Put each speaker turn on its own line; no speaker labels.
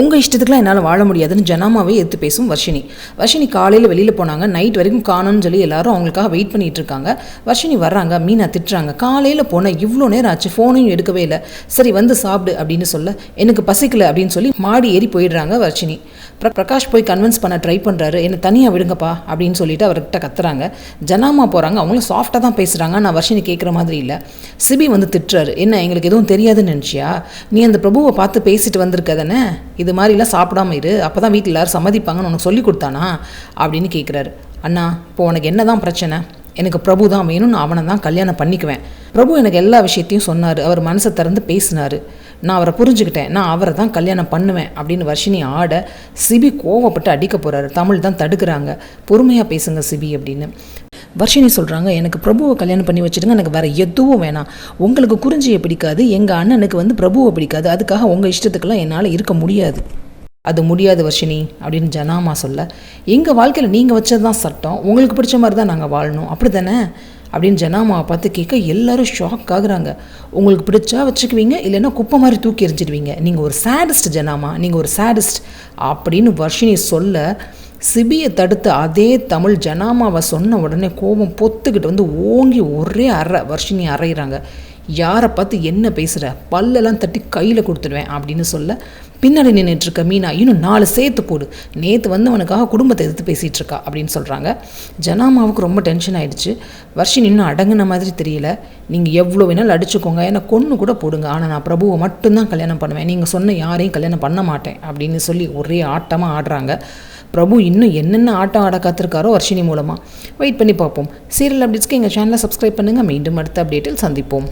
உங்கள் இஷ்டத்துக்குலாம் என்னால் வாழ முடியாதுன்னு ஜனாமாவே எடுத்து பேசும் வர்ஷினி காலையில் வெளியில் போனாங்க, நைட் வரைக்கும் காணோன்னு சொல்லி எல்லாரும் அவங்களுக்காக வெயிட் பண்ணிட்டு இருக்காங்க. வர்ஷினி வர்றாங்க, மீனா திட்டுறாங்க. காலையில் போன இவ்வளோ நேரம் ஆச்சு, ஃபோனையும் எடுக்கவே இல்லை, சரி வந்து சாப்பிடு அப்படின்னு சொல்ல எனக்கு பசிக்கலை அப்படின்னு சொல்லி மாடி ஏறி போயிடுறாங்க வர்ஷினி. பிரகாஷ் போய் கன்வின்ஸ் பண்ண ட்ரை பண்ணுறாரு, என்னை தனியாக விடுங்கப்பா அப்படின்னு சொல்லிட்டு அவர்கிட்ட கத்துறாங்க. ஜனாமா போகிறாங்க, அவங்களும் சாஃப்டாக தான் பேசுகிறாங்க. நான் வர்ஷினி கேட்குற மாதிரி இல்லை. சிபி வந்து திட்டுறாரு, என்ன எங்களுக்கு எதுவும் தெரியாதுன்னு நினச்சியா, நீ அந்த பிரபுவை பார்த்து பேசிட்டு வந்திருக்க தானே, இது மாதிரிலாம் சாப்பிடாம இரு, அப்போ தான் வீட்டில் எல்லாரும் சம்மதிப்பாங்கன்னு உனக்கு சொல்லி கொடுத்தானா அப்படின்னு கேட்குறாரு. அண்ணா இப்போ உனக்கு என்ன தான் பிரச்சனை, எனக்கு பிரபு தான் வேணும்னு அவனை தான் கல்யாணம் பண்ணிக்குவேன். பிரபு எனக்கு எல்லா விஷயத்தையும் சொன்னார், அவர் மனசை திறந்து பேசினார், நான் அவரை புரிஞ்சுக்கிட்டேன், நான் அவரை தான் கல்யாணம் பண்ணுவேன் அப்படின்னு வர்ஷினி ஆட சிபி கோவப்பட்டு அடிக்க போகிறாரு. தமிழ் தான் தடுக்கிறாங்க, பொறுமையாக பேசுங்க சிபி அப்படின்னு. வர்ஷினி சொல்கிறாங்க, எனக்கு பிரபுவை கல்யாணம் பண்ணி வச்சுடுங்க, எனக்கு வேறு எதுவும் வேணாம். உங்களுக்கு குறிஞ்சியை பிடிக்காது, எங்கள் அண்ணனுக்கு வந்து பிரபுவை பிடிக்காது, அதுக்காக உங்கள் இஷ்டத்துக்கெல்லாம் என்னால் இருக்க முடியாது. அது முடியாது வர்ஷினி அப்படின்னு ஜனாமா சொல்ல, எங்கள் வாழ்க்கையில் நீங்கள் வச்சது தான் சட்டம், உங்களுக்கு பிடிச்ச மாதிரி தான் நாங்கள் வாழணும், அப்படி தானே அப்படின்னு ஜனாமாவை பார்த்து கேட்க எல்லாரும் ஷாக் ஆகுறாங்க. உங்களுக்கு பிடிச்சா வச்சுக்குவீங்க, இல்லைன்னா குப்பை மாதிரி தூக்கி எறிஞ்சிடுவீங்க, நீங்கள் ஒரு சேடிஸ்ட் ஜனாமா, நீங்கள் ஒரு சேடிஸ்ட் அப்படின்னு வர்ஷினி சொல்ல, சிபியை தடுத்த அதே தமிழ் ஜனாமாவை சொன்ன உடனே கோபம் பொத்துக்கிட்டு வந்து ஓங்கி ஒரே வர்ஷினி அறையிறாங்க. யாரை பார்த்து என்ன பேசுகிற, பல்லெல்லாம் தட்டி கையில் கொடுத்துடுவேன் அப்படின்னு சொல்ல, பின்னாடி நின்றுட்டுருக்க மீனா இன்னும் 4 சேர்த்து போடு, நேற்று வந்து அவனுக்காக குடும்பத்தை எதிர்த்து பேசிகிட்டு இருக்கா அப்படின்னு சொல்கிறாங்க. ஜனாமாவுக்கு ரொம்ப டென்ஷன் ஆகிடுச்சு. வர்ஷினி இன்னும் அடங்குன மாதிரி தெரியல. நீங்கள் எவ்வளோ வேணாலும் அடிச்சுக்கோங்க, ஏன்னா கொன்று கூட போடுங்க, ஆனால் நான் பிரபுவை மட்டும்தான் கல்யாணம் பண்ணுவேன், நீங்கள் சொன்ன யாரையும் கல்யாணம் பண்ண மாட்டேன் அப்படின்னு சொல்லி ஒரே ஆட்டமாக ஆடுறாங்க. பிரபு இன்னும் என்னென்ன ஆட்டம் ஆட காத்திருக்காரோ வர்ஷினி மூலமாக வெயிட் பண்ணி பார்ப்போம். சீரியல் அப்டேட்ஸ்க்கு எங்கள் சேனலை சப்ஸ்கிரைப் பண்ணுங்கள். மீண்டும் அடுத்த அப்டேட்டில் சந்திப்போம்.